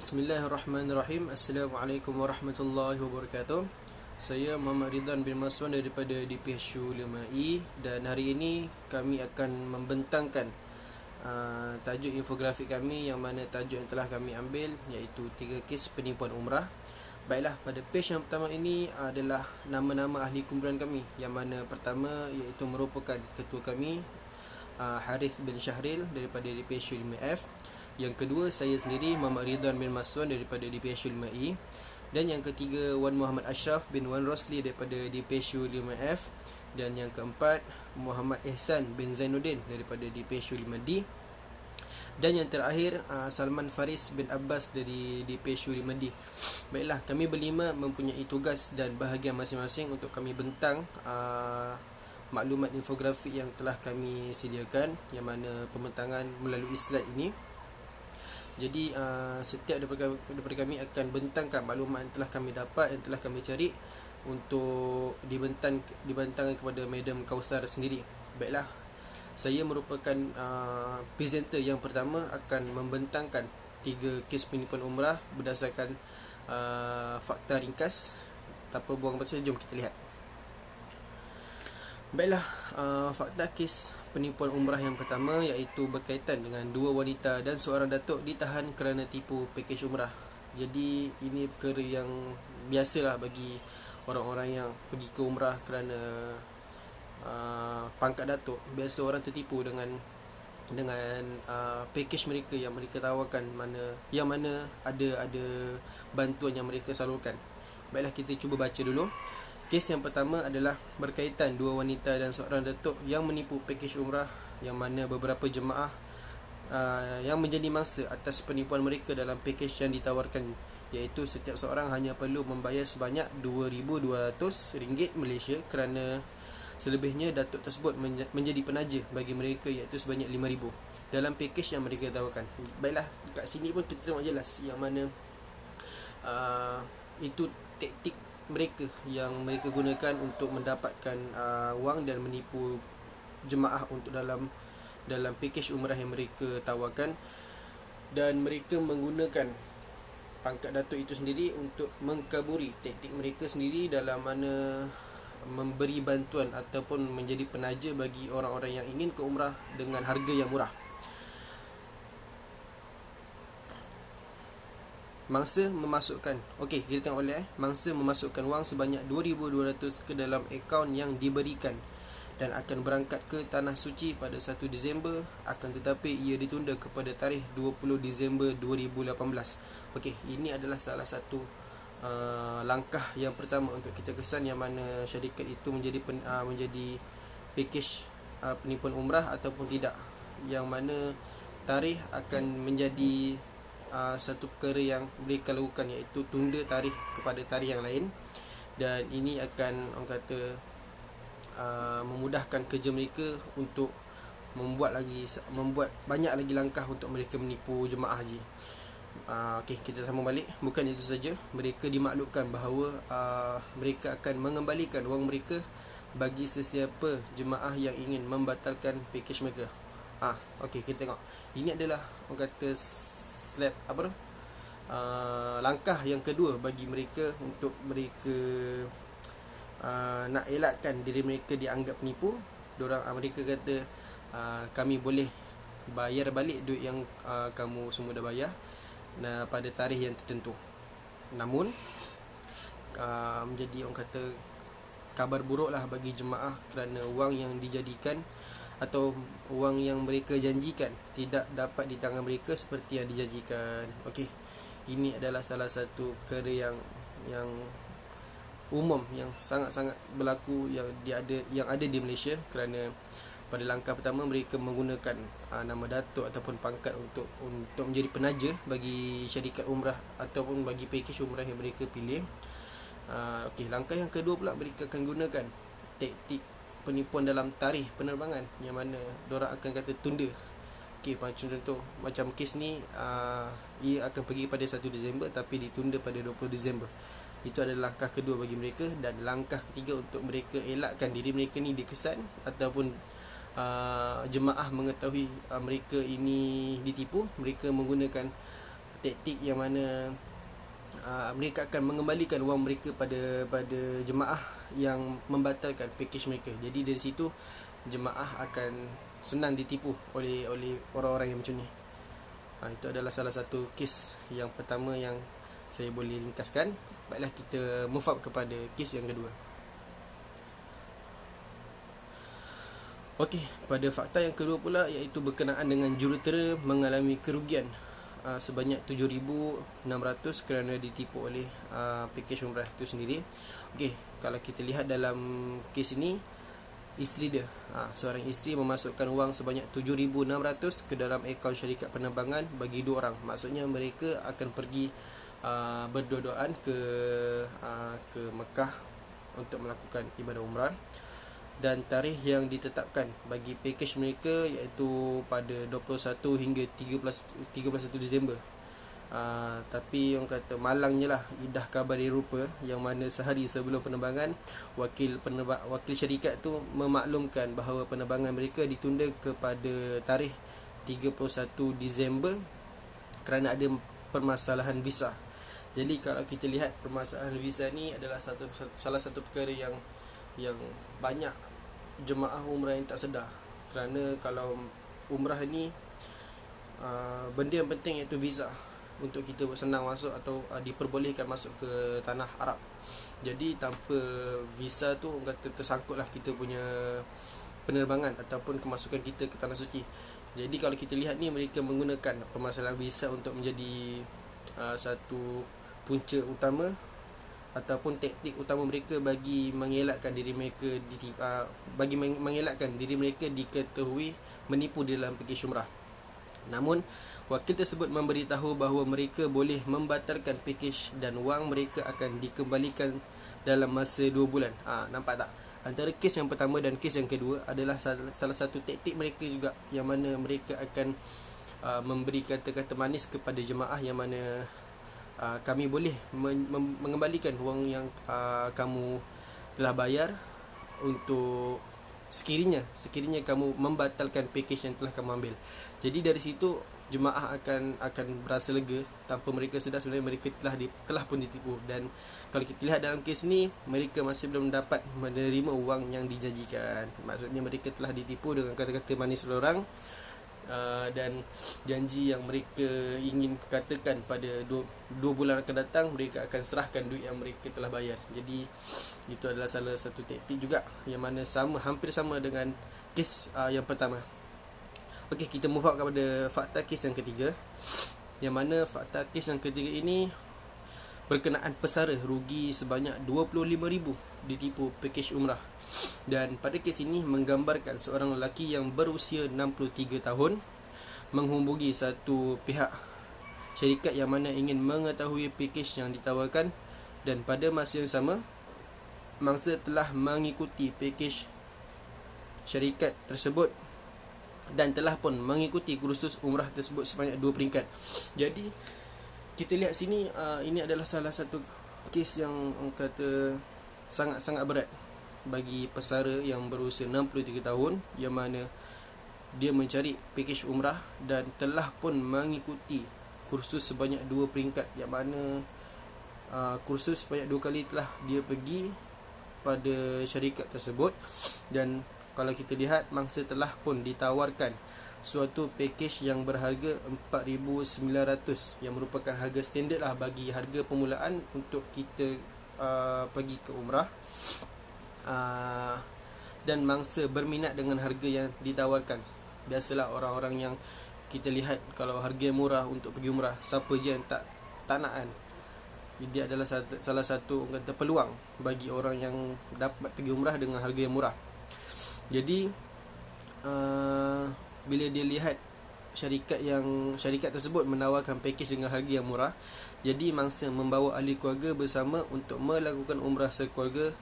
Bismillahirrahmanirrahim. Assalamualaikum warahmatullahi wabarakatuh. Saya Muhammad Ridwan bin Maswan daripada DPSU 5E, dan hari ini kami akan membentangkan tajuk infografik kami, yang mana tajuk yang telah kami ambil iaitu 3 kes penipuan umrah. Baiklah, pada page yang pertama ini adalah nama-nama ahli kumpulan kami, yang mana pertama iaitu merupakan ketua kami Harith bin Syahril daripada DPSU 5F. Yang kedua, saya sendiri Muhammad Ridwan bin Maswan daripada DPSU 5E. Dan yang ketiga, Wan Muhammad Ashraf bin Wan Rosli daripada DPSU 5F. Dan yang keempat, Muhammad Ihsan bin Zainuddin daripada DPSU 5D. Dan yang terakhir, Salman Faris bin Abbas dari DPSU 5D. Baiklah, kami berlima mempunyai tugas dan bahagian masing-masing untuk kami bentang maklumat infografik yang telah kami sediakan, yang mana pembentangan melalui slide ini. Jadi setiap daripada kami akan bentangkan maklumat yang telah kami dapat, yang telah kami cari, untuk dibentangkan kepada Madam Kausar sendiri. Baiklah, saya merupakan presenter yang pertama, akan membentangkan 3 kes penipuan umrah berdasarkan fakta ringkas. Tanpa buang masa, jom kita lihat. Baiklah, fakta kes penipuan umrah yang pertama iaitu berkaitan dengan 2 wanita dan seorang datuk ditahan kerana tipu pakej umrah. Jadi ini perkara yang biasalah bagi orang-orang yang pergi ke umrah kerana pangkat datuk. Biasa orang tertipu dengan pakej mereka yang mereka tawarkan, yang mana ada bantuan yang mereka salurkan. Baiklah, kita cuba baca dulu. Kes yang pertama adalah berkaitan 2 wanita dan seorang datuk yang menipu pakej umrah, yang mana beberapa jemaah yang menjadi mangsa atas penipuan mereka dalam pakej yang ditawarkan, iaitu setiap seorang hanya perlu membayar sebanyak RM2,200 Malaysia, kerana selebihnya datuk tersebut menjadi penaja bagi mereka, iaitu sebanyak RM5,000 dalam pakej yang mereka tawarkan. Baiklah, kat sini pun kita tengok jelas yang mana itu taktik mereka yang mereka gunakan untuk mendapatkan wang dan menipu jemaah untuk dalam pakej umrah yang mereka tawarkan. Dan mereka menggunakan pangkat datuk itu sendiri untuk mengkaburi taktik mereka sendiri, dalam mana memberi bantuan ataupun menjadi penaja bagi orang-orang yang ingin ke umrah dengan harga yang murah. Mangsa memasukkan, kita tengok balik mangsa memasukkan wang sebanyak RM2,200 ke dalam akaun yang diberikan dan akan berangkat ke Tanah Suci pada 1 Disember, akan tetapi ia ditunda kepada tarikh 20 Disember 2018. Ini adalah salah satu langkah yang pertama untuk kita kesan, yang mana syarikat itu menjadi pakej penipuan umrah ataupun tidak, yang mana tarikh akan menjadi satu perkara yang mereka lakukan, iaitu tunda tarikh kepada tarikh yang lain. Dan ini akan, orang kata, memudahkan kerja mereka untuk membuat banyak lagi langkah untuk mereka menipu jemaah haji. Kita sambung balik. Bukan itu saja, mereka dimaklumkan bahawa mereka akan mengembalikan wang mereka bagi sesiapa jemaah yang ingin membatalkan pakej mereka. Kita tengok. Ini adalah, orang kata, langkah yang kedua bagi mereka untuk mereka nak elakkan diri mereka dianggap penipu. Mereka kata, kami boleh bayar balik duit yang kamu semua dah bayar pada tarikh yang tertentu. Namun menjadi, orang kata, kabar buruk lah bagi jemaah, kerana wang yang dijadikan atau wang yang mereka janjikan tidak dapat di tangan mereka seperti yang dijanjikan. Ini adalah salah satu perkara yang umum, yang sangat-sangat berlaku, yang ada di Malaysia. Kerana pada langkah pertama mereka menggunakan nama datuk ataupun pangkat untuk menjadi penaja bagi syarikat umrah ataupun bagi pakej umrah yang mereka pilih. Langkah yang kedua pula, mereka akan gunakan taktik penipuan dalam tarikh penerbangan, yang mana diorang akan kata tunda. Macam contoh, macam kes ni ia akan pergi pada 1 Disember tapi ditunda pada 20 Disember. Itu adalah langkah kedua bagi mereka. Dan langkah ketiga, untuk mereka elakkan diri mereka ni dikesan ataupun jemaah mengetahui mereka ini ditipu, mereka menggunakan taktik yang mana mereka akan mengembalikan wang mereka pada jemaah yang membatalkan package mereka. Jadi dari situ jemaah akan senang ditipu oleh orang-orang yang macam ni. Itu adalah salah satu kes yang pertama yang saya boleh ringkaskan. Baiklah, kita move up kepada kes yang kedua. Okey, pada fakta yang kedua pula, iaitu berkenaan dengan jurutera mengalami kerugian sebanyak 7,600 kerana ditipu oleh package umrah itu sendiri. Okey, kalau kita lihat dalam kes ini, isteri dia, seorang isteri memasukkan wang sebanyak 7,600 ke dalam akaun syarikat penerbangan bagi dua orang. Maksudnya mereka akan pergi berdua-duaan ke Mekah untuk melakukan ibadah umrah, dan tarikh yang ditetapkan bagi package mereka iaitu pada 21 hingga 31 Disember. Tapi orang kata malangnya lah Idah Kabar Eropah, yang mana sehari sebelum penerbangan wakil syarikat tu memaklumkan bahawa penerbangan mereka ditunda kepada tarikh 31 Disember kerana ada permasalahan visa. Jadi kalau kita lihat, permasalahan visa ni adalah salah satu perkara yang banyak jemaah umrah yang tak sedar. Kerana kalau umrah ni benda yang penting iaitu visa untuk kita senang masuk atau diperbolehkan masuk ke tanah Arab. Jadi tanpa visa tu orang kata tersangkutlah kita punya penerbangan ataupun kemasukan kita ke tanah suci. Jadi kalau kita lihat ni, mereka menggunakan permasalahan visa untuk menjadi satu punca utama ataupun taktik utama mereka bagi mengelakkan diri mereka diketahui menipu di dalam package umrah. Namun wakil tersebut memberitahu bahawa mereka boleh membatalkan package dan wang mereka akan dikembalikan dalam masa 2 bulan. Nampak tak? Antara kes yang pertama dan kes yang kedua adalah salah satu taktik mereka juga, yang mana mereka akan memberi kata-kata manis kepada jemaah, yang mana kami boleh mengembalikan wang yang kamu telah bayar untuk sekiranya kamu membatalkan package yang telah kamu ambil. Jadi dari situ jemaah akan berasa lega tanpa mereka sedar sebenarnya mereka telah pun ditipu. Dan kalau kita lihat dalam kes ni, mereka masih belum dapat menerima wang yang dijanjikan. Maksudnya mereka telah ditipu dengan kata-kata manis oleh orang, dan janji yang mereka ingin katakan pada 2 bulan akan datang mereka akan serahkan duit yang mereka telah bayar. Jadi itu adalah salah satu taktik juga yang mana hampir sama dengan kes yang pertama. Okey, kita move on kepada fakta kes yang ketiga, yang mana fakta kes yang ketiga ini berkenaan pesara rugi sebanyak 25,000 ditipu package umrah. Dan pada kes ini menggambarkan seorang lelaki yang berusia 63 tahun menghubungi satu pihak syarikat yang mana ingin mengetahui package yang ditawarkan, dan pada masa yang sama mangsa telah mengikuti package syarikat tersebut dan telah pun mengikuti kursus umrah tersebut sebanyak 2 peringkat. Jadi kita lihat sini, ini adalah salah satu kes yang kata sangat-sangat berat bagi pesara yang berusia 63 tahun, yang mana dia mencari package umrah dan telah pun mengikuti kursus sebanyak 2 peringkat, yang mana kursus sebanyak 2 kali telah dia pergi pada syarikat tersebut. Dan kalau kita lihat, mangsa telah pun ditawarkan suatu package yang berharga 4,900, yang merupakan harga standard lah bagi harga permulaan untuk kita pergi ke umrah. Dan mangsa berminat dengan harga yang ditawarkan. Biasalah orang-orang yang kita lihat, kalau harga yang murah untuk pergi umrah, siapa je yang tak nak kan. Dia adalah salah satu kata peluang bagi orang yang dapat pergi umrah dengan harga yang murah. Jadi bila dia lihat syarikat tersebut menawarkan package dengan harga yang murah, jadi mangsa membawa ahli keluarga bersama untuk melakukan umrah sekeluarga.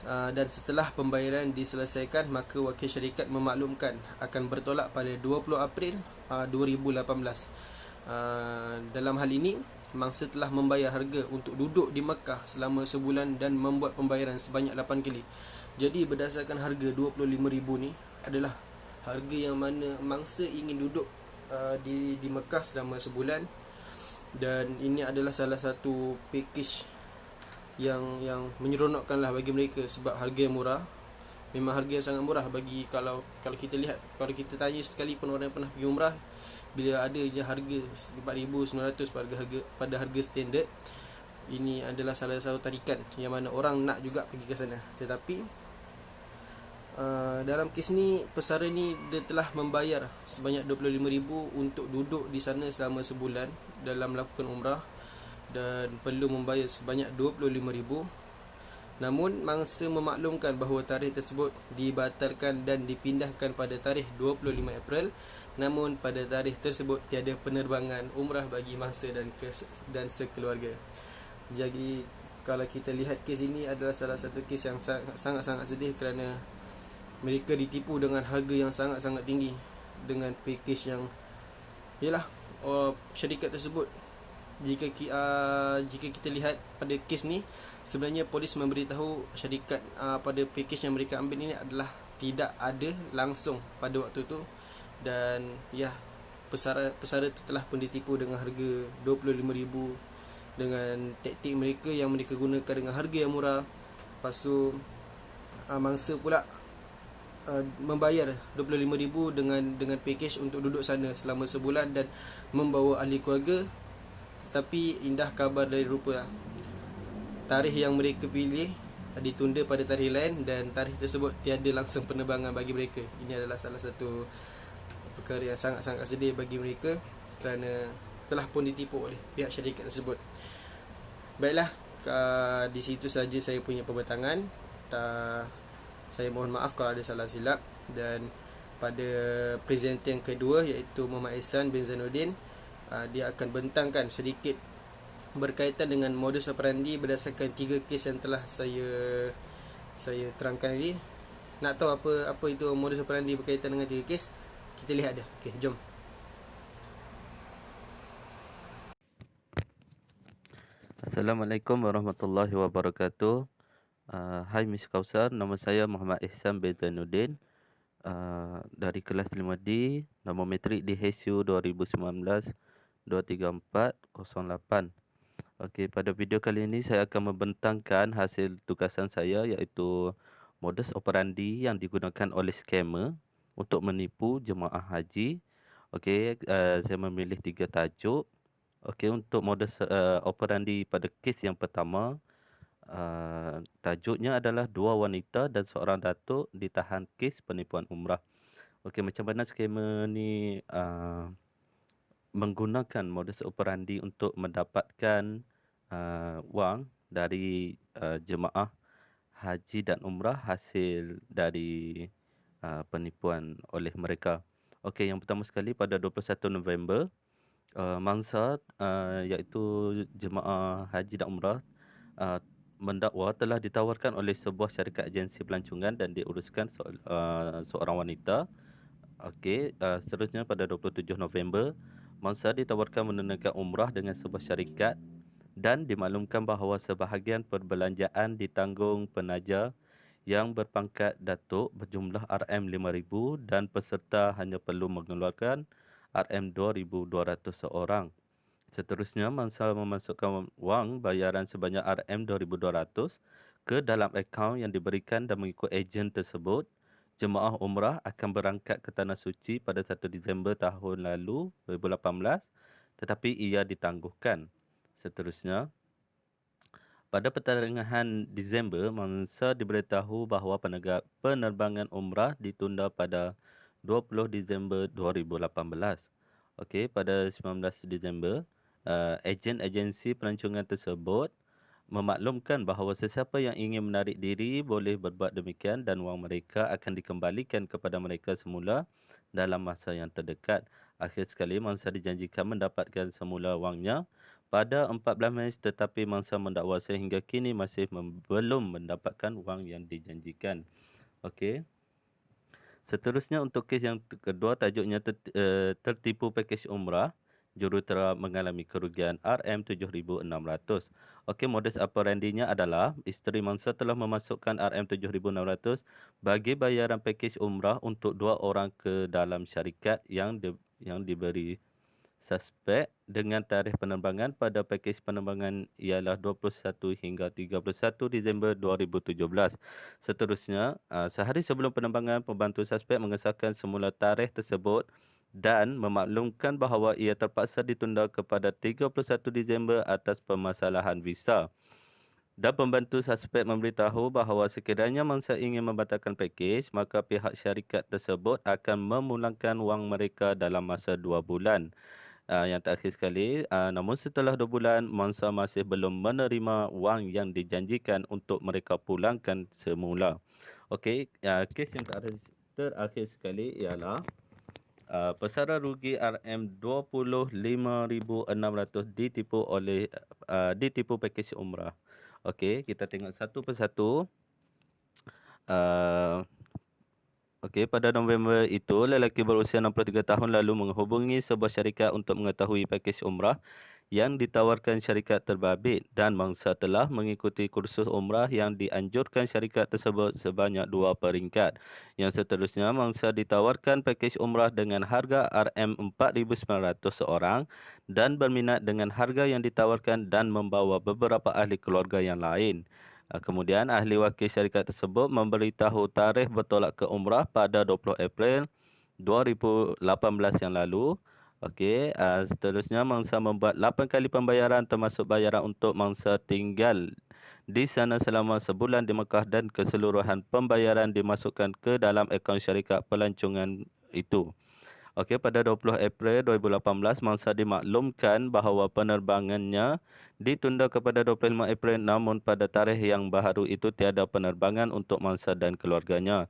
Dan setelah pembayaran diselesaikan, maka wakil syarikat memaklumkan akan bertolak pada 20 April 2018. Dalam hal ini, mangsa telah membayar harga untuk duduk di Mekah selama sebulan dan membuat pembayaran sebanyak 8 kali. Jadi berdasarkan harga 25,000 ni adalah harga yang mana mangsa ingin duduk di Mekah selama sebulan Dan ini adalah salah satu package yang menyeronokkan lah bagi mereka sebab harga yang murah. Memang harga yang sangat murah bagi kalau kita lihat, kalau kita tanya sekali pun orang yang pernah pergi umrah, bila ada je harga 4,900 pada harga standard, ini adalah salah satu tarikan yang mana orang nak juga pergi ke sana. Tetapi dalam kes ni pesara ni dia telah membayar sebanyak 25,000 untuk duduk di sana selama sebulan dalam melakukan umrah, dan perlu membayar sebanyak 25,000. Namun mangsa memaklumkan bahawa tarikh tersebut dibatalkan dan dipindahkan pada tarikh 25 April. Namun pada tarikh tersebut tiada penerbangan umrah bagi mangsa dan sekeluarga. Jadi kalau kita lihat kes ini adalah salah satu kes yang sangat-sangat sedih kerana mereka ditipu dengan harga yang sangat-sangat tinggi dengan package yang yalah, syarikat tersebut, jika kita lihat pada kes ni, sebenarnya polis memberitahu syarikat pada package yang mereka ambil ini adalah tidak ada langsung pada waktu tu. Dan ya, pesara tu telah pun ditipu dengan harga 25,000 dengan taktik mereka yang mereka gunakan dengan harga yang murah. Lepas tu mangsa pula membayar 25,000 dengan package untuk duduk sana selama sebulan dan membawa ahli keluarga. Tetapi indah kabar dari rupa lah, tarikh yang mereka pilih ditunda pada tarikh lain dan tarikh tersebut tiada langsung penerbangan bagi mereka. Ini adalah salah satu perkara yang sangat-sangat sedih bagi mereka kerana telah pun ditipu oleh pihak syarikat tersebut. Baiklah, di situ saja saya punya pembentangan. Saya mohon maaf kalau ada salah silap. Dan pada presenter yang kedua, iaitu Muhammad Ihsan bin Zainuddin, dia akan bentangkan sedikit berkaitan dengan modus operandi berdasarkan 3 kes yang telah saya terangkan tadi. Nak tahu apa itu modus operandi berkaitan dengan 3 kes? Kita lihat dia. Okey, jom. Assalamualaikum warahmatullahi wabarakatuh. Hai Miss Kausar, nama saya Muhammad Ihsan bin Zainuddin, dari kelas 5D, nombor matrik di HSU 2019-23408. Okey, pada video kali ini saya akan membentangkan hasil tugasan saya, iaitu modus operandi yang digunakan oleh scammer untuk menipu jemaah haji. Okey, saya memilih 3 tajuk. Okey, untuk modus operandi pada kes yang pertama, tajuknya adalah 2 wanita dan seorang datuk ditahan kes penipuan umrah. Okey, macam mana scammer ni menggunakan modus operandi untuk mendapatkan wang dari jemaah haji dan umrah hasil dari penipuan oleh mereka. Okey, yang pertama sekali pada 21 November, mangsa iaitu jemaah haji dan umrah mendakwa telah ditawarkan oleh sebuah syarikat agensi pelancongan dan diuruskan seorang wanita. Okey, seterusnya pada 27 November, mangsa ditawarkan menunaikan umrah dengan sebuah syarikat dan dimaklumkan bahawa sebahagian perbelanjaan ditanggung penaja yang berpangkat datuk berjumlah RM5,000 dan peserta hanya perlu mengeluarkan RM2,200 seorang. Seterusnya, mangsa memasukkan wang bayaran sebanyak RM2,200 ke dalam akaun yang diberikan dan mengikut ejen tersebut. Jemaah umrah akan berangkat ke Tanah Suci pada 1 Disember tahun lalu, 2018, tetapi ia ditangguhkan. Seterusnya, pada pertengahan Disember, mangsa diberitahu bahawa penerbangan umrah ditunda pada 20 Disember 2018. Okey, pada 19 Disember, ejen agensi pelancongan tersebut memaklumkan bahawa sesiapa yang ingin menarik diri boleh berbuat demikian dan wang mereka akan dikembalikan kepada mereka semula dalam masa yang terdekat. Akhir sekali, mangsa dijanjikan mendapatkan semula wangnya pada 14 Mac, tetapi mangsa mendakwa sehingga kini masih belum mendapatkan wang yang dijanjikan. Okey. Seterusnya, untuk kes yang kedua, tajuknya tertipu pakej umrah. Jurutera mengalami kerugian RM7,600. Okey, modus operandinya adalah isteri mangsa telah memasukkan RM7,600 bagi bayaran pakej umrah untuk 2 orang ke dalam syarikat yang diberi suspek dengan tarikh penerbangan pada pakej penerbangan ialah 21 hingga 31 Disember 2017. Seterusnya, sehari sebelum penerbangan, pembantu suspek mengesahkan semula tarikh tersebut dan memaklumkan bahawa ia terpaksa ditunda kepada 31 Disember atas permasalahan visa. Dan pembantu suspek memberitahu bahawa sekiranya mangsa ingin membatalkan pakej, maka pihak syarikat tersebut akan memulangkan wang mereka dalam masa 2 bulan. Yang terakhir sekali, namun setelah 2 bulan, mangsa masih belum menerima wang yang dijanjikan untuk mereka pulangkan semula. Okey, kes yang terakhir sekali ialah pesara rugi RM25,600 ditipu pakej umrah. Okey, kita tengok satu persatu. Okey, pada November itu, lelaki berusia 63 tahun lalu menghubungi sebuah syarikat untuk mengetahui pakej umrah yang ditawarkan syarikat terbabit dan mangsa telah mengikuti kursus umrah yang dianjurkan syarikat tersebut sebanyak 2 peringkat. Yang seterusnya, mangsa ditawarkan pakej umrah dengan harga RM4,900 seorang dan berminat dengan harga yang ditawarkan dan membawa beberapa ahli keluarga yang lain. Kemudian, ahli wakil syarikat tersebut memberitahu tarikh bertolak ke umrah pada 20 April 2018 yang lalu. Okey, seterusnya mangsa membuat 8 kali pembayaran termasuk bayaran untuk mangsa tinggal di sana selama sebulan di Mekah dan keseluruhan pembayaran dimasukkan ke dalam akaun syarikat pelancongan itu. Okey, pada 20 April 2018, mangsa dimaklumkan bahawa penerbangannya ditunda kepada 25 April, namun pada tarikh yang baharu itu tiada penerbangan untuk mangsa dan keluarganya.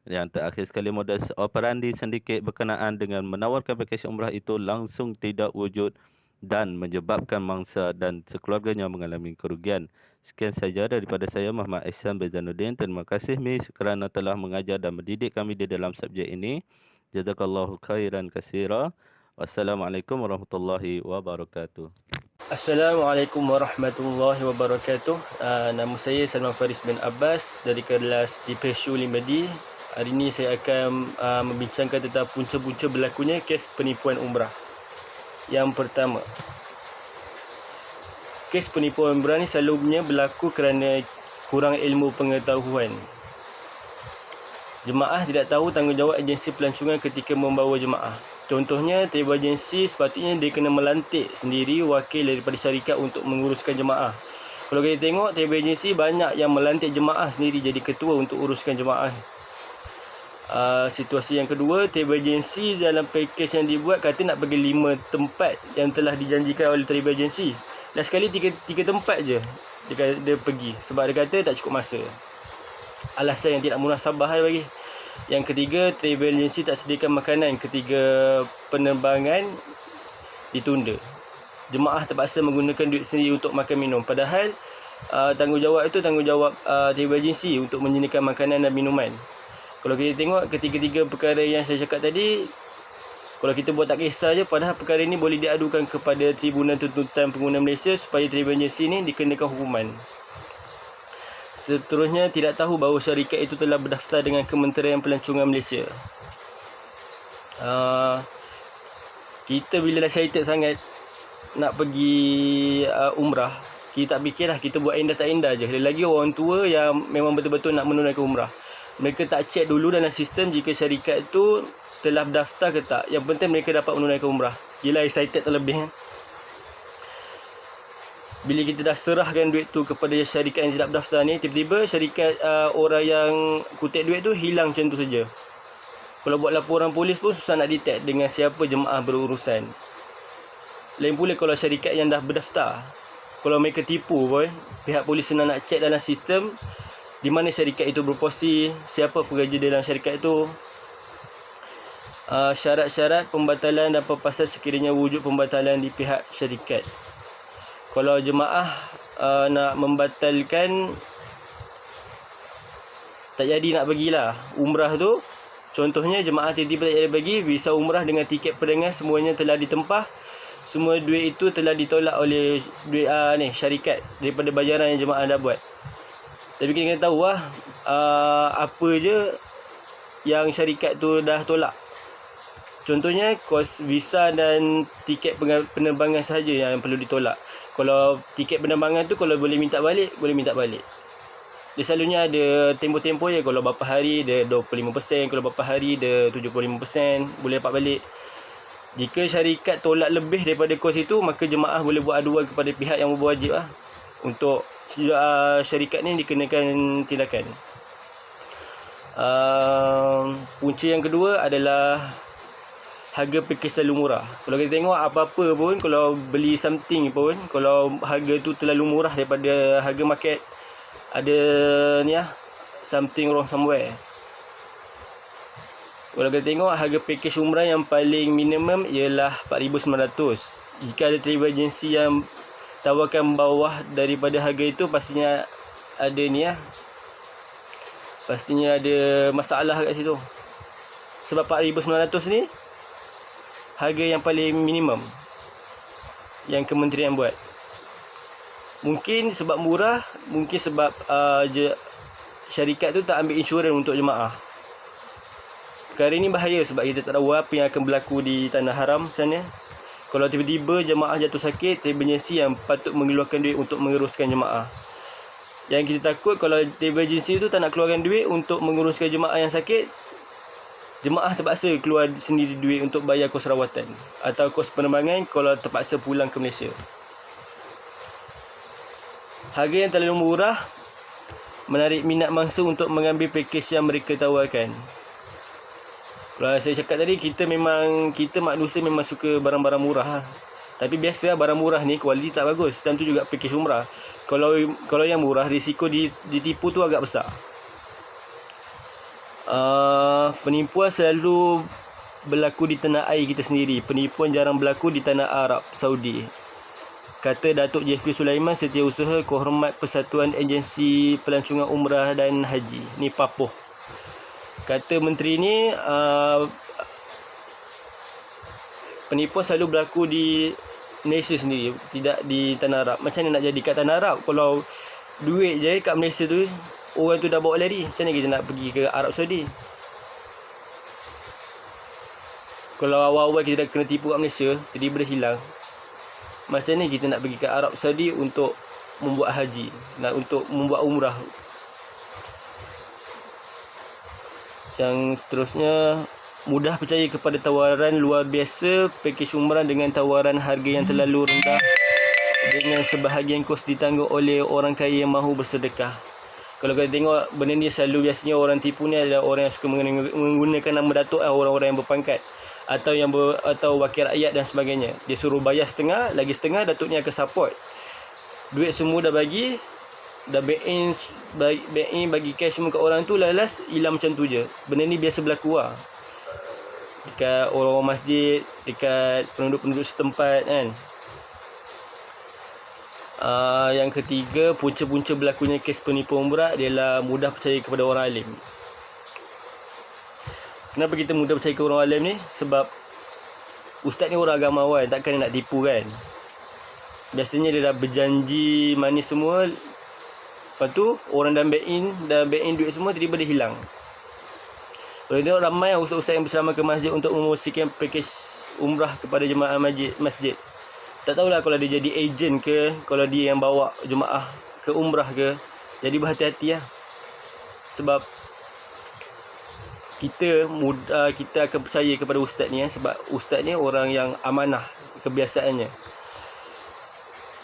Yang terakhir sekali, modus operandi sindiket berkenaan dengan menawarkan pakej umrah itu langsung tidak wujud dan menyebabkan mangsa dan sekeluarganya mengalami kerugian. Sekian saja daripada saya, Muhammad Ihsan Bezanuddin. Terima kasih Miss kerana telah mengajar dan mendidik kami di dalam subjek ini. Jazakallahu khairan katsira. Wassalamualaikum warahmatullahi wabarakatuh. Assalamualaikum warahmatullahi wabarakatuh. Nama saya Salman Faris bin Abbas dari kelas di PSU 5D. Hari ini saya akan membincangkan tentang punca-punca berlakunya kes penipuan umrah. Yang pertama, kes penipuan umrah ni selalunya berlaku kerana kurang ilmu pengetahuan. Jemaah tidak tahu tanggungjawab agensi pelancongan ketika membawa jemaah. Contohnya, travel agensi sepatutnya dia kena melantik sendiri wakil daripada syarikat untuk menguruskan jemaah. Kalau kita tengok, travel agensi banyak yang melantik jemaah sendiri jadi ketua untuk uruskan jemaah. Situasi yang kedua, travel agensi dalam pakej yang dibuat kata nak bagi 5 tempat yang telah dijanjikan oleh travel agensi. Dan sekali 3 tempat je dia pergi sebab dia kata tak cukup masa. Alasan yang tidak munasabah bagi. Yang ketiga, travel agency tak sediakan makanan ketika penerbangan ditunda. Jemaah terpaksa menggunakan duit sendiri untuk makan minum. Padahal tanggungjawab itu tanggungjawab travel agency untuk menyediakan makanan dan minuman. Kalau kita tengok ketiga-tiga perkara yang saya cakap tadi, kalau kita buat tak kisah je, padahal perkara ini boleh diadukan kepada Tribunal Tuntutan Pengguna Malaysia supaya travel agency ni dikenakan hukuman. Seterusnya, tidak tahu bahawa syarikat itu telah berdaftar dengan Kementerian Pelancongan Malaysia. Kita bila dah excited sangat nak pergi umrah, kita tak fikirlah, kita buat indah tak indah je. Lagi orang tua yang memang betul-betul nak menunaikan umrah, mereka tak check dulu dalam sistem jika syarikat itu telah berdaftar ke tak. Yang penting mereka dapat menunaikan umrah. Yelah, excited terlebih. Bila kita dah serahkan duit tu kepada syarikat yang tidak berdaftar ni, tiba-tiba syarikat orang yang kutip duit tu hilang macam tu saja. Kalau buat laporan polis pun susah nak detect dengan siapa jemaah berurusan. Lain pula kalau syarikat yang dah berdaftar. Kalau mereka tipu pun, pihak polis senang nak check dalam sistem di mana syarikat itu berposisi, siapa pekerja dalam syarikat itu. Syarat-syarat pembatalan dan perpasan sekiranya wujud pembatalan di pihak syarikat. Kalau jemaah nak membatalkan, tak jadi nak pergilah umrah tu, contohnya jemaah tiba-tiba tak jadi pergi, visa umrah dengan tiket perdagangan semuanya telah ditempah, semua duit itu telah ditolak oleh duit syarikat daripada bayaran yang jemaah dah buat. Tapi kita kena tahu apa je yang syarikat tu dah tolak. Contohnya kos visa dan tiket penerbangan sahaja yang perlu ditolak. Kalau tiket penerbangan tu kalau boleh minta balik, boleh minta balik. Dia selalunya ada tempoh-tempoh je. Kalau berapa hari dia 25%, kalau berapa hari dia 75%, boleh dapat balik. Jika syarikat tolak lebih daripada kos itu, maka jemaah boleh buat aduan kepada pihak yang berwajib untuk syarikat ni dikenakan tindakan. Punca yang kedua adalah harga pakej terlalu murah. Kalau kita tengok apa-apa pun, kalau beli something pun, kalau harga tu terlalu murah daripada harga market, ada ni something wrong somewhere. Kalau kita tengok harga pakej umrah yang paling minimum ialah 4,900. Jika ada travel agency yang tawarkan bawah daripada harga itu, pastinya ada ni pastinya ada masalah kat situ. Sebab 4,900 ni harga yang paling minimum yang kementerian buat. Mungkin sebab murah, mungkin sebab syarikat tu tak ambil insurans untuk jemaah. Perkara ini bahaya sebab kita tak tahu apa yang akan berlaku di tanah haram sana. Kalau tiba-tiba jemaah jatuh sakit, travel agency yang patut mengeluarkan duit untuk menguruskan jemaah. Yang kita takut kalau travel agency tu tak nak keluarkan duit untuk menguruskan jemaah yang sakit, jemaah terpaksa keluar sendiri duit untuk bayar kos rawatan atau kos penerbangan kalau terpaksa pulang ke Malaysia. Harga yang terlalu murah menarik minat mangsa untuk mengambil pakej yang mereka tawarkan. Kalau saya cakap tadi, kita manusia memang suka barang-barang murah. Tapi biasa barang murah ni kualiti tak bagus. Dan tu juga pakej umrah. Kalau yang murah, risiko ditipu tu agak besar. Penipuan selalu berlaku di tanah air kita sendiri. Penipuan jarang berlaku di tanah Arab Saudi. Kata Datuk Jeffrey Sulaiman, Setiausaha Kehormat Persatuan Agensi Pelancongan Umrah dan Haji. Ni Papoh. Kata menteri ni, penipuan selalu berlaku di Malaysia sendiri, tidak di tanah Arab. Macam mana nak jadi kat tanah Arab? Kalau duit je kat Malaysia tu, orang tu dah bawa lari. Macam mana kita nak pergi ke Arab Saudi? Kalau awal-awal kita dah kena tipu kat Malaysia, tiba-tiba dah hilang, macam mana kita nak pergi ke Arab Saudi untuk membuat haji, untuk membuat umrah? Yang seterusnya, mudah percaya kepada tawaran luar biasa pakej umrah dengan tawaran harga yang terlalu rendah dengan sebahagian kos ditanggung oleh orang kaya yang mahu bersedekah. Kalau kita tengok benda ni selalu biasanya orang tipu ni adalah orang yang suka menggunakan nama datuk, orang-orang yang berpangkat atau wakil rakyat dan sebagainya. Dia suruh bayar setengah, lagi setengah datuknya akan support. Duit semua dah bagi, dah back in bagi cash semua kat orang tu, last hilang macam tu je. Benda ni biasa berlaku dekat orang-orang masjid, dekat penduduk-penduduk setempat kan. Yang ketiga, punca-punca berlakunya kes penipuan umrah adalah mudah percaya kepada orang alim. Kenapa kita mudah percaya kepada orang alim ni? Sebab ustaz ni orang agamawan, takkan dia nak tipu kan. Biasanya dia dah berjanji manis semua, lepas tu orang dah back in duit semua, tiba-tiba dia hilang. Kalau tengok ramai ustaz-ustaz yang berceramah ke masjid untuk mempromosikan pakej umrah kepada jemaah masjid. Tak tahulah kalau dia jadi ejen ke, kalau dia yang bawa jemaah ke umrah ke. Jadi berhati-hati Sebab kita akan percaya kepada ustaz ni sebab ustaz ni orang yang amanah kebiasaannya.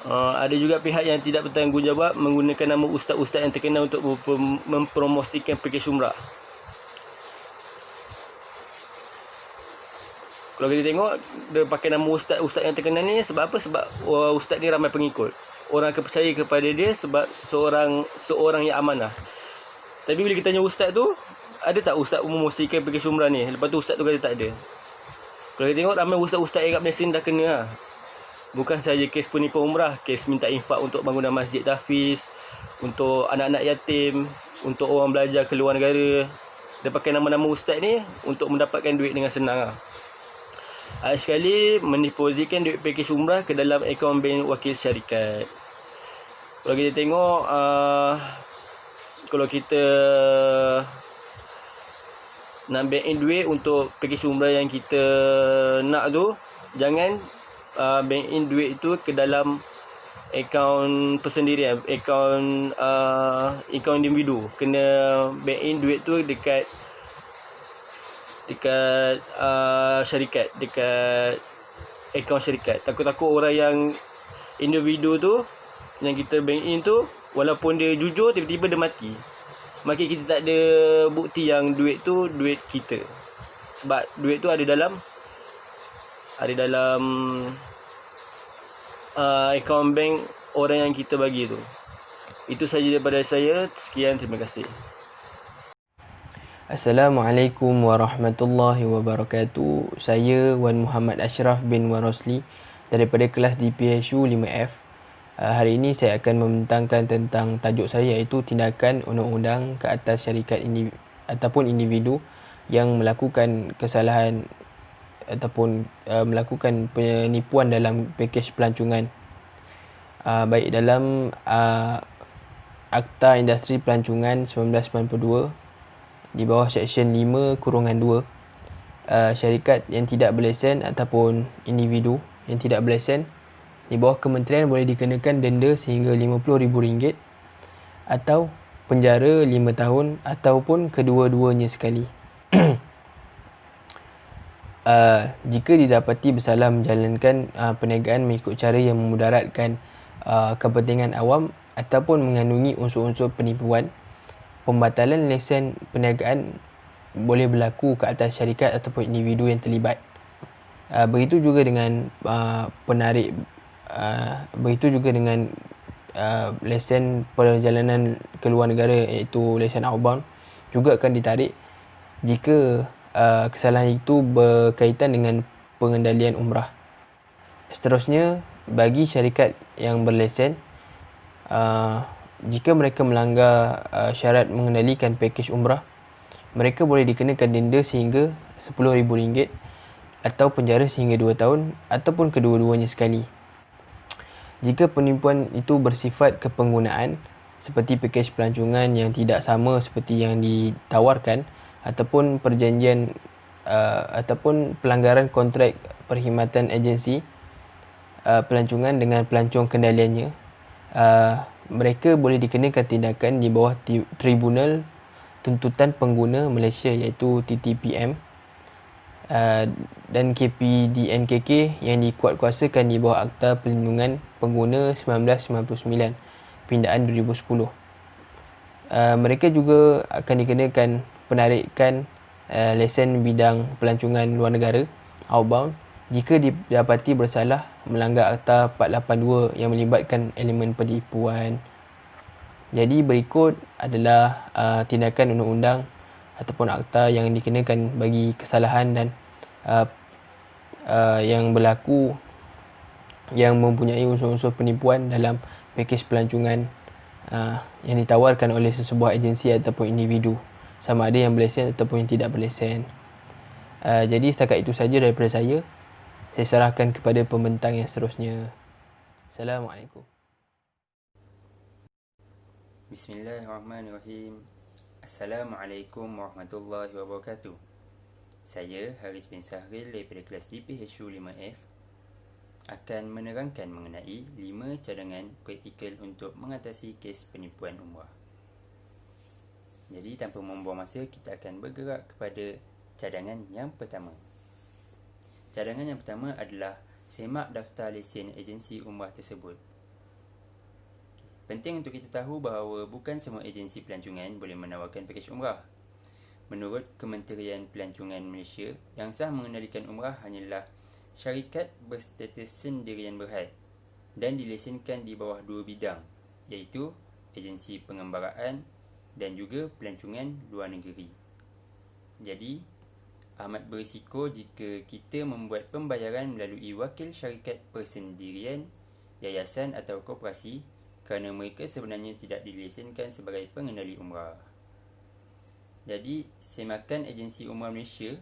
Ada juga pihak yang tidak bertanggungjawab menggunakan nama ustaz-ustaz yang terkenal untuk mempromosikan pakej umrah. Kalau kita tengok, dia pakai nama ustaz-ustaz yang terkenal ni sebab apa? Sebab ustaz ni ramai pengikut. Orang akan percaya kepada dia sebab seorang yang amanah. Tapi bila kita tanya ustaz tu, ada tak ustaz mempromosikan pakej umrah ni? Lepas tu ustaz tu kata tak ada. Kalau kita tengok, ramai ustaz-ustaz yang kat Malaysia ni dah kena Bukan sahaja kes penipuan umrah, kes minta infak untuk bangunan masjid tahfiz, untuk anak-anak yatim, untuk orang belajar ke luar negara. Dia pakai nama-nama ustaz ni untuk mendapatkan duit dengan senang sekali mendepositkan duit pakej umrah ke dalam akaun bank wakil syarikat. Kalau kita tengok, kalau kita nak bank in duit untuk package umrah yang kita nak tu, jangan bank in duit itu ke dalam akaun persendirian, akaun individu. Kena bank in duit tu dekat syarikat, dekat akaun syarikat. Takut-takut orang yang individu tu yang kita bank in tu, walaupun dia jujur, tiba-tiba dia mati, maka kita tak ada bukti yang duit tu duit kita. Sebab duit tu ada dalam akaun bank orang yang kita bagi tu. Itu saja daripada saya. Sekian, terima kasih. Assalamualaikum warahmatullahi wabarakatuh. Saya Wan Muhammad Ashraf bin Wan Rosli daripada kelas DPSU 5F. Hari ini saya akan membentangkan tentang tajuk saya, iaitu tindakan undang-undang ke atas syarikat ataupun individu yang melakukan kesalahan ataupun melakukan penipuan dalam pakej pelancongan. Baik dalam Akta Industri Pelancongan 1992 di bawah Seksyen 5/2, syarikat yang tidak berlesen ataupun individu yang tidak berlesen di bawah kementerian boleh dikenakan denda sehingga RM50,000 atau penjara 5 tahun ataupun kedua-duanya sekali. Jika didapati bersalah menjalankan perniagaan mengikut cara yang memudaratkan kepentingan awam ataupun mengandungi unsur-unsur penipuan, pembatalan lesen perniagaan boleh berlaku ke atas syarikat ataupun individu yang terlibat. Begitu juga dengan lesen perjalanan ke luar negara, iaitu lesen outbound, juga akan ditarik jika kesalahan itu berkaitan dengan pengendalian umrah. Seterusnya, bagi syarikat yang berlesen, jika mereka melanggar syarat mengendalikan pakej umrah, mereka boleh dikenakan denda sehingga RM10,000 atau penjara sehingga 2 tahun ataupun kedua-duanya sekali. Jika penipuan itu bersifat kepenggunaan seperti pakej pelancongan yang tidak sama seperti yang ditawarkan, ataupun perjanjian ataupun pelanggaran kontrak perkhidmatan agensi pelancongan dengan pelancong kendaliannya, mereka boleh dikenakan tindakan di bawah Tribunal Tuntutan Pengguna Malaysia, iaitu TTPM, dan KPDNKK yang dikuatkuasakan di bawah Akta Perlindungan Pengguna 1999 Pindaan 2010. Mereka juga akan dikenakan penarikan lesen bidang pelancongan luar negara outbound jika didapati bersalah melanggar Akta 482 yang melibatkan elemen penipuan. Jadi berikut adalah tindakan undang-undang ataupun akta yang dikenakan bagi kesalahan dan yang berlaku yang mempunyai unsur-unsur penipuan dalam pakej pelancongan yang ditawarkan oleh sesebuah agensi ataupun individu, sama ada yang berlesen ataupun yang tidak berlesen. Jadi setakat itu saja daripada saya. Saya serahkan kepada pembentang yang seterusnya. Assalamualaikum. Bismillahirrahmanirrahim. Assalamualaikum warahmatullahi wabarakatuh. Saya Haris bin Sahril daripada kelas DPHU 5F akan menerangkan mengenai 5 cadangan praktikal untuk mengatasi kes penipuan umrah. Jadi tanpa membuang masa, kita akan bergerak kepada cadangan yang pertama. Cadangan yang pertama adalah semak daftar lesen agensi umrah tersebut. Penting untuk kita tahu bahawa bukan semua agensi pelancongan boleh menawarkan pakej umrah. Menurut Kementerian Pelancongan Malaysia, yang sah mengendalikan umrah hanyalah syarikat berstatus sendirian berhad dan dilesenkan di bawah 2 bidang, iaitu agensi pengembaraan dan juga pelancongan luar negeri. Jadi, amat berisiko jika kita membuat pembayaran melalui wakil syarikat persendirian, yayasan atau koperasi kerana mereka sebenarnya tidak dilesenkan sebagai pengendali umrah. Jadi, Semakan Agensi Umrah Malaysia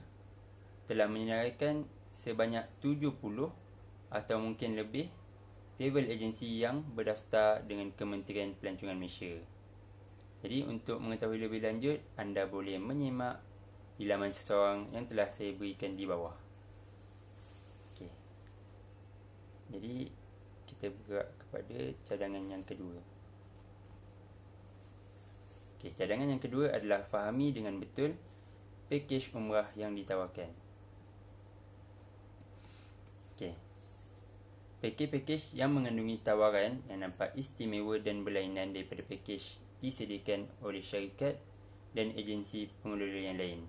telah menyenaraikan sebanyak 70 atau mungkin lebih travel agensi yang berdaftar dengan Kementerian Pelancongan Malaysia. Jadi, untuk mengetahui lebih lanjut, anda boleh menyemak di laman seseorang yang telah saya berikan di bawah. Okey. Jadi kita bergerak kepada cadangan yang kedua. Okey, cadangan yang kedua adalah fahami dengan betul pakej umrah yang ditawarkan. Okey. Pakej-pakej yang mengandungi tawaran yang nampak istimewa dan berlainan daripada pakej disediakan oleh syarikat dan agensi pengelola yang lain.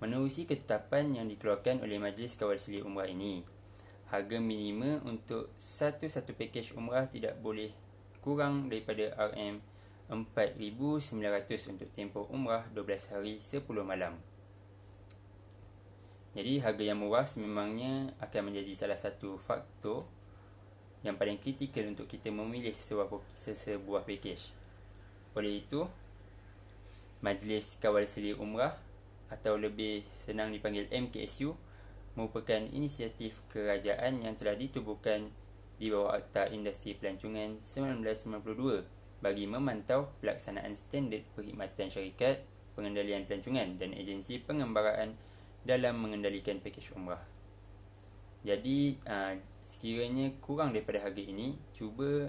Menerusi ketetapan yang dikeluarkan oleh Majlis Kawal Selia Umrah ini, harga minima untuk satu-satu pakej umrah tidak boleh kurang daripada RM4,900 untuk tempoh umrah 12 hari 10 malam. Jadi harga yang murah sememangnya akan menjadi salah satu faktor yang paling kritikal untuk kita memilih sebuah pakej. Oleh itu, Majlis Kawal Selia Umrah atau lebih senang dipanggil MKSU merupakan inisiatif kerajaan yang telah ditubuhkan di bawah Akta Industri Pelancongan 1992 bagi memantau pelaksanaan standard perkhidmatan syarikat, pengendalian pelancongan dan agensi pengembaraan dalam mengendalikan pakej umrah. Jadi, sekiranya kurang daripada harga ini, cuba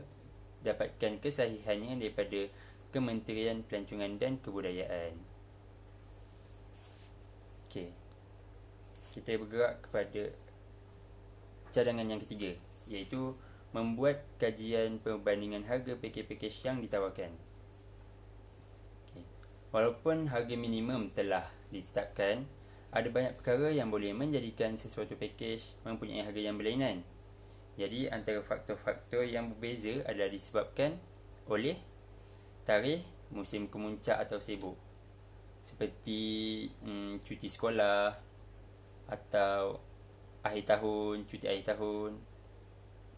dapatkan kesahihannya daripada Kementerian Pelancongan dan Kebudayaan. Okey. Kita bergerak kepada cadangan yang ketiga, iaitu membuat kajian perbandingan harga pakej-pakej yang ditawarkan. Okay. Walaupun harga minimum telah ditetapkan, ada banyak perkara yang boleh menjadikan sesuatu pakej mempunyai harga yang berlainan. Jadi antara faktor-faktor yang berbeza adalah disebabkan oleh tarikh musim kemuncak atau sibuk, seperti cuti sekolah atau akhir tahun, cuti akhir tahun,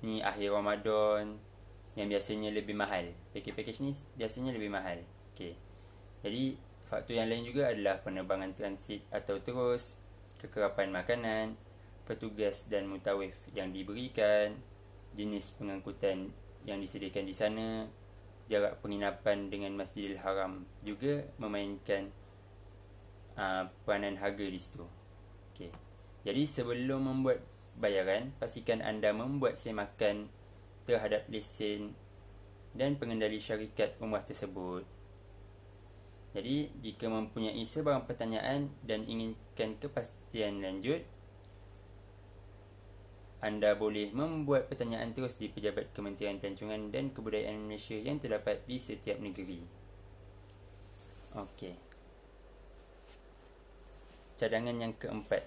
ni akhir Ramadan yang biasanya lebih mahal. Pakej-pakej ni biasanya lebih mahal. Okey. Jadi faktor yang lain juga adalah penerbangan transit atau terus, kekerapan makanan, petugas dan mutawif yang diberikan, jenis pengangkutan yang disediakan di sana, jarak penginapan dengan Masjidil Haram juga memainkan peranan harga di situ. Okey. Jadi sebelum membuat bayaran, pastikan anda membuat semakan terhadap lesen dan pengendali syarikat umrah tersebut. Jadi, jika mempunyai sebarang pertanyaan dan inginkan kepastian lanjut, anda boleh membuat pertanyaan terus di Pejabat Kementerian Pelancongan dan Kebudayaan Malaysia yang terdapat di setiap negeri. Okey. Cadangan yang keempat.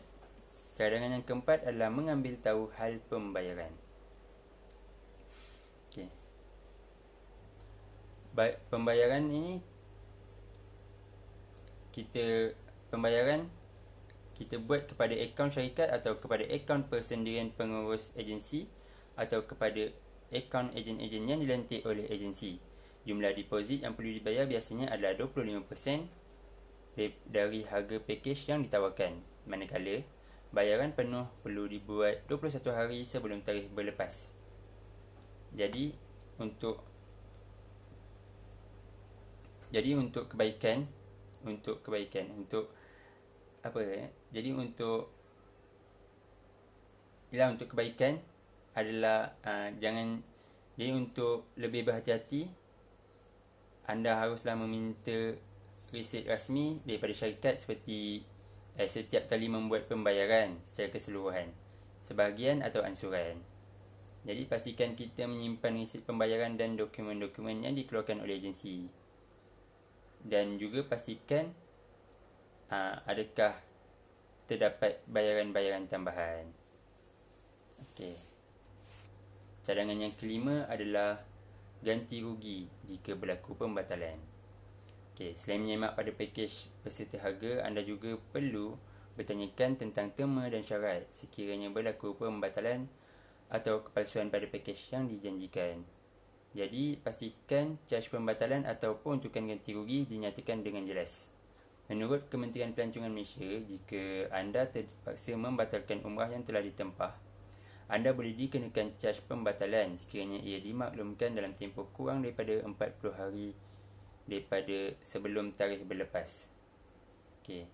Cadangan yang keempat adalah mengambil tahu hal pembayaran. Okey. Pembayaran ini kita buat kepada akaun syarikat atau kepada akaun persendirian pengurus agensi atau kepada akaun ejen-ejen yang dilantik oleh agensi. Jumlah deposit yang perlu dibayar biasanya adalah 25% dari harga pakej yang ditawarkan, manakala bayaran penuh perlu dibuat 21 hari sebelum tarikh berlepas. Jadi untuk kebaikan adalah jadi untuk lebih berhati-hati, anda haruslah meminta resit rasmi daripada syarikat seperti setiap kali membuat pembayaran secara keseluruhan, sebahagian atau ansuran. Jadi pastikan kita menyimpan resit pembayaran dan dokumen-dokumen yang dikeluarkan oleh agensi. Dan juga pastikan adakah terdapat bayaran-bayaran tambahan. Okey. Cadangan yang kelima adalah ganti rugi jika berlaku pembatalan. Okey, selain menyemak pada pakej berserta harga, anda juga perlu bertanyakan tentang terma dan syarat sekiranya berlaku pembatalan atau kepalsuan pada pakej yang dijanjikan. Jadi, pastikan caj pembatalan atau peruntukan ganti rugi dinyatakan dengan jelas. Menurut Kementerian Pelancongan Malaysia, jika anda terpaksa membatalkan umrah yang telah ditempah, anda boleh dikenakan caj pembatalan sekiranya ia dimaklumkan dalam tempoh kurang daripada 40 hari daripada sebelum tarikh berlepas. Okey.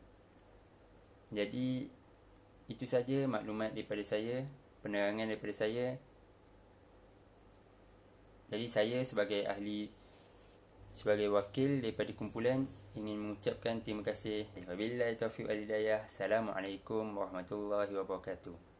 Jadi itu saja maklumat daripada saya, penerangan daripada saya. Jadi saya sebagai sebagai wakil daripada kumpulan ingin mengucapkan terima kasih. Wabillahi taufiq wal hidayah. Assalamualaikum warahmatullahi wabarakatuh.